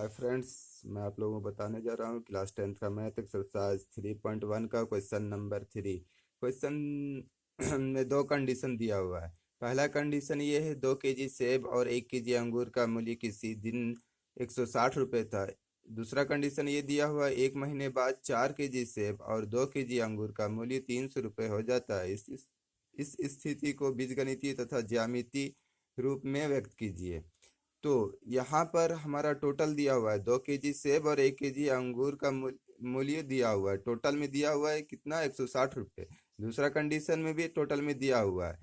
Hi friends, मैं आप लोगों को बताने जा रहा हूँ क्लास 10th का मैथ एक्सरसाइज 3.1 का क्वेश्चन नंबर 3। क्वेश्चन में दो कंडीशन दिया हुआ है। पहला कंडीशन ये है 2 केजी सेब और 1 केजी अंगूर का मूल्य किसी दिन 160 रुपये था। दूसरा कंडीशन ये दिया हुआ है 1 महीने बाद 4 केजी सेब और 2 केजी अंगूर का मूल्य 300 रुपये हो जाता है। इस स्थिति को बीजगणितीय तथा ज्यामितीय रूप में व्यक्त कीजिए। तो यहाँ पर हमारा टोटल दिया हुआ है 2 केजी सेब और 1 केजी अंगूर का मूल्य दिया हुआ है। टोटल में दिया हुआ है कितना, 160 रुपये। दूसरा कंडीशन में भी टोटल में दिया हुआ है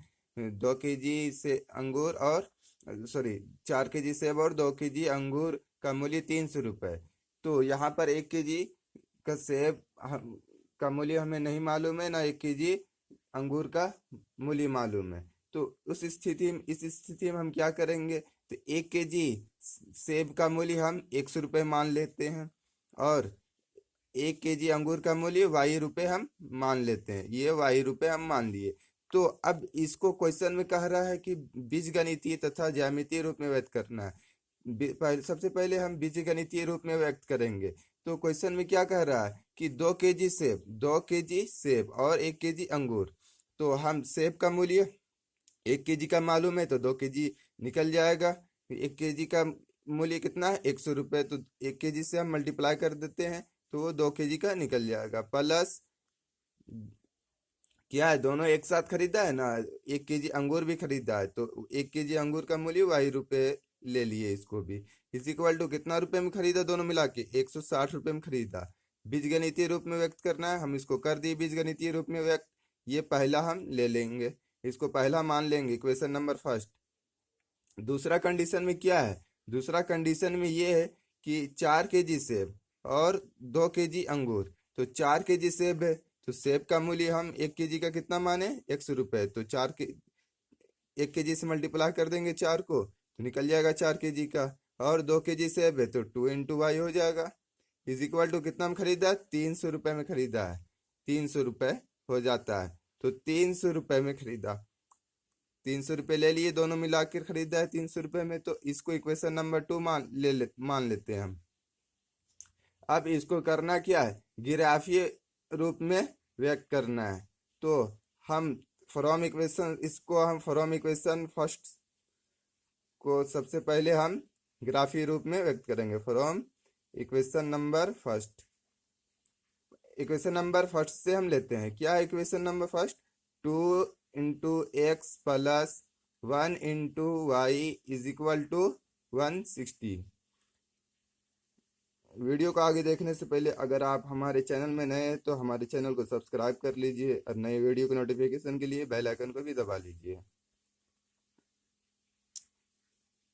2 केजी से अंगूर और सॉरी 4 केजी सेब और 2 केजी अंगूर का मूल्य 300 रुपये। तो यहाँ पर 1 केजी का सेब का मूल्य हमें नहीं मालूम है, ना 1 केजी अंगूर का मूल्य मालूम है। तो इस स्थिति में हम क्या करेंगे, तो 1 केजी सेब का मूल्य हम 100 रुपये मान लेते हैं और 1 केजी अंगूर का मूल्य ₹y हम मान लेते हैं। ये ₹y हम मान लिए। तो अब इसको क्वेश्चन में कह रहा है कि बीजगणितीय तथा ज्यामितीय रूप में व्यक्त करना है। सबसे पहले हम बीजगणितीय रूप में व्यक्त करेंगे। तो क्वेश्चन में क्या कह रहा है कि 2 केजी सेब और 1 केजी अंगूर। तो हम सेब का मूल्य 1 केजी का मालूम है तो 2 केजी निकल जाएगा। 1 केजी का मूल्य कितना है, 100 रुपये। तो 1 केजी से हम मल्टीप्लाई कर देते हैं तो वो 2 केजी का निकल जाएगा। प्लस क्या है, दोनों एक साथ खरीदा है ना, 1 केजी अंगूर भी खरीदा है तो 1 केजी अंगूर का मूल्य ₹y ले लिए। इसको भी इस इक्वल टू कितना रुपए में खरीदा, दोनों मिला के 160 रुपये में खरीदा। बीजगणितीय रूप में व्यक्त करना है, हम इसको कर दिए बीजगणितीय रूप में व्यक्त। ये पहला हम ले लेंगे, इसको पहला मान लेंगे, क्वेश्चन नंबर फर्स्ट। दूसरा कंडीशन में क्या है, दूसरा कंडीशन में ये है कि 4 केजी सेब और 2 केजी अंगूर। तो 4 केजी सेब है तो सेब का मूल्य हम 1 केजी का कितना माने, 100 रुपये। तो 1 केजी से मल्टीप्लाई कर देंगे 4 को तो निकल जाएगा 4 केजी का। और 2 केजी सेब है तो 2 × y हो जाएगा। इज इक्वल टू कितना में खरीदा, 300 रुपये में खरीदा है, 300 रुपये हो जाता है। तो 300 रुपये में खरीदा, 300 रुपये ले लिए, दोनों मिला कर खरीदा है 300 रुपये में। तो इसको इक्वेशन नंबर 2 मान लेते हैं हम। अब इसको करना क्या है, ग्राफीय रूप में व्यक्त करना है। तो हम फ्रॉम इक्वेशन फर्स्ट को सबसे पहले हम ग्राफीय रूप में व्यक्त करेंगे। From equation number first, equation number first से हम लेते हैं क्या है equation number first, 2 × x plus 1 × y is equal to 160। Video को आगे देखने से पहले अगर आप हमारे चैनल में नए हैं तो हमारे चैनल को सब्सक्राइब कर लीजिए और नए वीडियो के नोटिफिकेशन के लिए बेल आइकन को भी दबा लीजिए।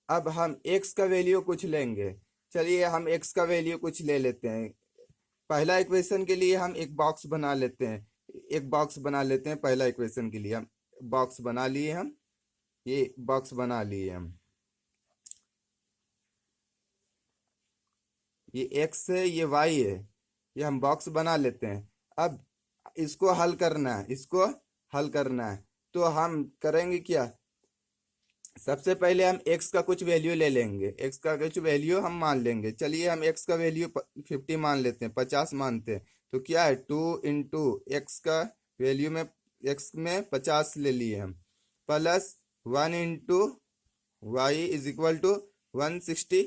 अब हम x का वैल्यू कुछ लेंगे। चलिए हम x का वैल्यू कुछ ले लेते हैं। पहला इक्वेशन के लिए हम एक बॉक्स बना लेते हैं, एक बॉक्स बना लेते हैं। पहला इक्वेशन के लिए हम बॉक्स बना लिए, हम ये बॉक्स बना लिए हम। ये x है, ये y है, ये हम बॉक्स बना लेते हैं। अब इसको हल करना है, इसको हल करना है। तो हम करेंगे क्या, सबसे पहले हम x का कुछ वैल्यू ले लेंगे, x का कुछ वैल्यू हम मान लेंगे। चलिए हम x का वैल्यू 50 मान लेते हैं, 50 मानते हैं। तो क्या है, 2 × x का वैल्यू में x में 50 ले लिए हम, plus 1 × y is equal to 160,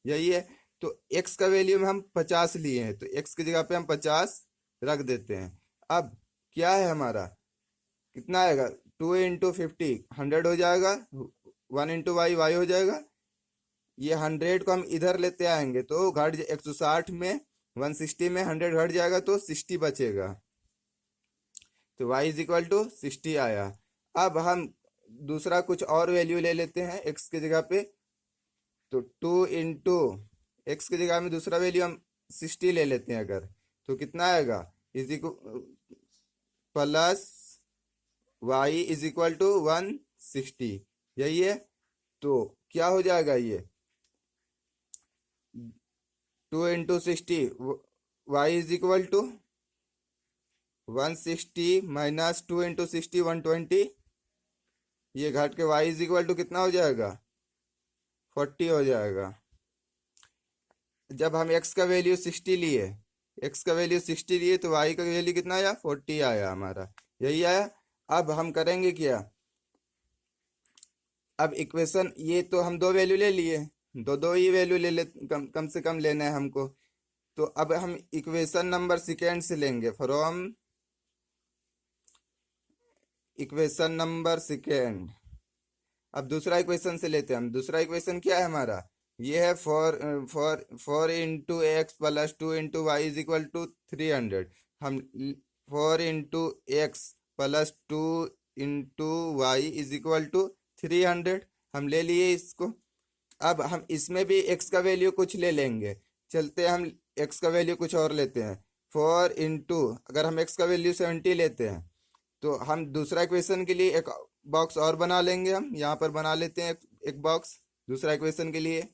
यही है। तो x का वैल्यू में हम 50 लिए हैं तो x की जगह पे हम 50 रख देते हैं। अब क्या है हमारा, कितना आएगा, 2 × 50 100 हो जाएगा, 1 × y हो जाएगा। ये 100 को हम इधर लेते आएंगे तो घट 160 में 160 में 100 घट जाएगा तो 60 बचेगा। तो y इज इक्वल टू 60 आया। अब हम दूसरा कुछ और वैल्यू ले लेते हैं x की जगह पे। तो 2 × x की जगह में दूसरा वैल्यू हम 60 ले लेते हैं अगर, तो कितना आएगा, is equal plus y is equal to 160, यही है। तो क्या हो जाएगा, ये 2 × 60, y is equal to 160 minus 2 × 60 120, ये घट के y इज इक्वल टू कितना हो जाएगा, 40 हो जाएगा। जब हम x का वैल्यू 60 लिए, x का वैल्यू 60 लिए तो y का वैल्यू कितना आया, 40 आया हमारा, यही आया। अब हम करेंगे क्या, अब इक्वेशन, ये तो हम दो वैल्यू ले लिए, दो दो ही वैल्यू ले ले, कम से कम लेना है हमको। तो अब हम इक्वेशन नंबर सेकेंड से लेंगे, फ्रॉम इक्वेशन नंबर सेकेंड। अब दूसरा इक्वेशन से लेते हैं हम। दूसरा इक्वेशन क्या है हमारा, ये है four into x plus two into y is equal to 300। हम 4 into x plus 2 into y is equal to 300 हम ले लिए इसको। अब हम इसमें भी एक्स का वैल्यू कुछ ले लेंगे, चलते हैं हम एक्स का वैल्यू कुछ और लेते हैं। फोर इंटू, अगर हम एक्स का वैल्यू 70 लेते हैं तो हम दूसरा इक्वेशन के लिए एक बॉक्स और बना लेंगे। हम यहाँ पर बना लेते हैं एक बॉक्स दूसरा इक्वेशन के लिए।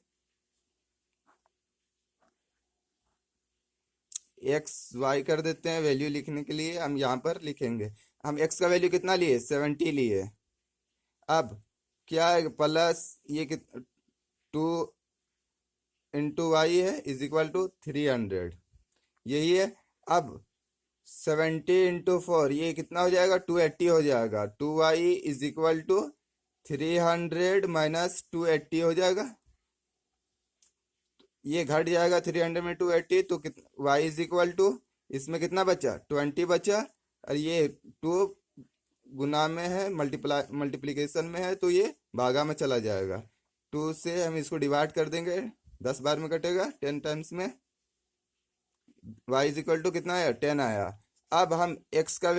एक्स वाई कर देते हैं, वैल्यू लिखने के लिए हम यहाँ पर लिखेंगे। हम एक्स का वैल्यू कितना लिए, 70 लिए। अब क्या है, प्लस ये टू इंटू वाई है इज इक्वल टू 300, यही है। अब 70 इंटू 4 ये कितना हो जाएगा, 280 हो जाएगा। 2y is equal to 300 minus 280 हो जाएगा, ये घट जाएगा 300 में 280, तो y इज इक्वल टू, इसमें कितना बचा, 20 बचा, और ये 2 गुना में है, मल्टीप्लिकेशन में है, तो ये भागा में चला जाएगा। 2 से हम इसको डिवाइड कर देंगे, 10 बार में कटेगा, 10 टाइम्स में। y इज इक्वल टू कितना आया, 10 आया। अब हम एक्स का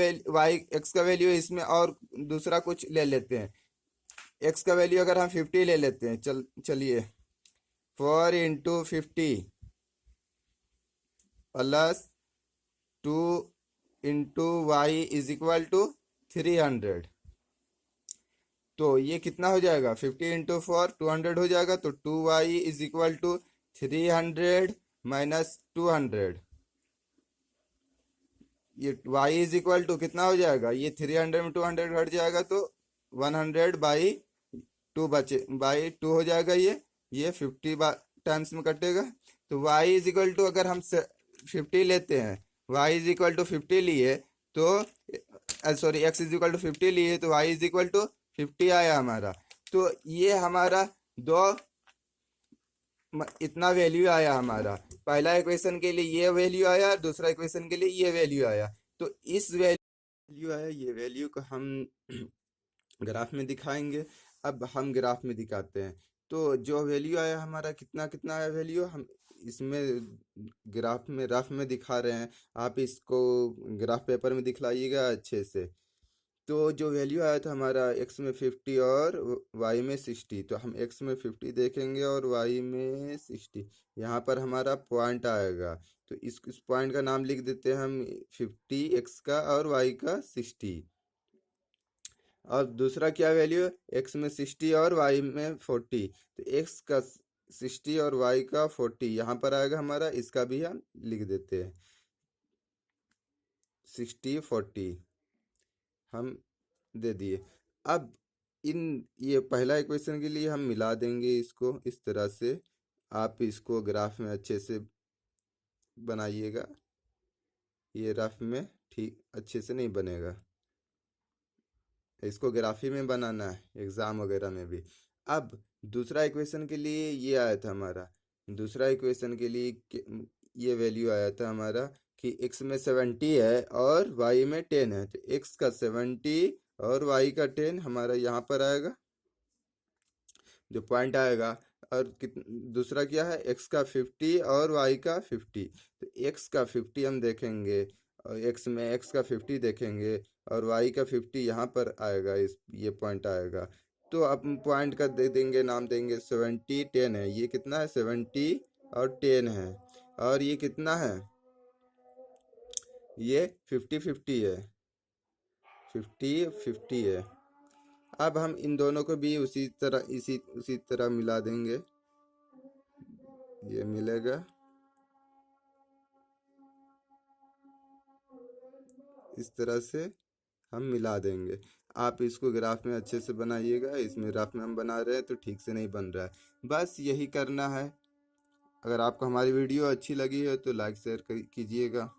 वैल्यू इसमें और दूसरा कुछ ले लेते हैं। एक्स का वैल्यू अगर हम 50 ले लेते हैं, चलिए 4 into 50 plus 2 into y is equal to 300। तो ये कितना हो जाएगा, 50 इंटू 4 200 हो जाएगा, तो 2y is equal to 300 minus 200। ये y इज इक्वल टू कितना हो जाएगा, ये 300 में 200 घट जाएगा, तो 100/2 बचे, बाई 2 हो जाएगा। ये 50 टाइम्स में कटेगा। तो y इज इक्वल टू, अगर हम 50 लेते हैं, y इज इक्वल टू 50 लिए तो, sorry x is equal to 50 लिए तो y इज इक्वल टू 50 आया हमारा। तो ये हमारा दो इतना वैल्यू आया हमारा। पहला इक्वेशन के लिए ये वैल्यू आया, दूसरा इक्वेशन के लिए ये वैल्यू आया। तो इस वैल्यू आया, ये वैल्यू को हम ग्राफ में दिखाएंगे। अब हम ग्राफ में दिखाते हैं। तो जो वैल्यू आया हमारा, कितना कितना आया वैल्यू, हम इसमें ग्राफ में रफ में दिखा रहे हैं, आप इसको ग्राफ पेपर में दिखलाइएगा अच्छे से। तो जो वैल्यू आया था हमारा, एक्स में 50 और वाई में 60, तो हम एक्स में 50 देखेंगे और वाई में 60, यहाँ पर हमारा पॉइंट आएगा। तो इस पॉइंट का नाम लिख देते हैं हम 50 एक्स का और वाई का 60। और दूसरा क्या वैल्यू, एक्स में 60 और वाई में 40, तो एक्स का 60 और वाई का 40 यहाँ पर आएगा हमारा, इसका भी हम लिख देते हैं 60 40 हम दे दिए। अब इन ये पहला इक्वेशन के लिए हम मिला देंगे इसको इस तरह से। आप इसको ग्राफ में अच्छे से बनाइएगा, ये रफ में ठीक अच्छे से नहीं बनेगा, इसको ग्राफी में बनाना है एग्जाम वगैरह में भी। अब दूसरा इक्वेशन के लिए ये आया था हमारा, दूसरा इक्वेशन के लिए ये वैल्यू आया था हमारा कि x में 70 है और y में 10 है, तो x का 70 और y का 10 हमारा यहाँ पर आएगा, जो पॉइंट आएगा। और दूसरा क्या है, x का 50 और y का 50, तो x का 50 हम देखेंगे और x का 50 देखेंगे और y का 50 यहाँ पर आएगा, ये पॉइंट आएगा। तो अब पॉइंट का दे देंगे, नाम देंगे 70 10 है, ये कितना है 70 और 10 है, और ये कितना है, ये 50 50 है, 50 50 है। अब हम इन दोनों को भी उसी तरह मिला देंगे, ये मिलेगा इस तरह से हम मिला देंगे। आप इसको ग्राफ में अच्छे से बनाइएगा, इसमें ग्राफ में हम बना रहे हैं तो ठीक से नहीं बन रहा है, बस यही करना है। अगर आपको हमारी वीडियो अच्छी लगी हो तो लाइक शेयर कीजिएगा।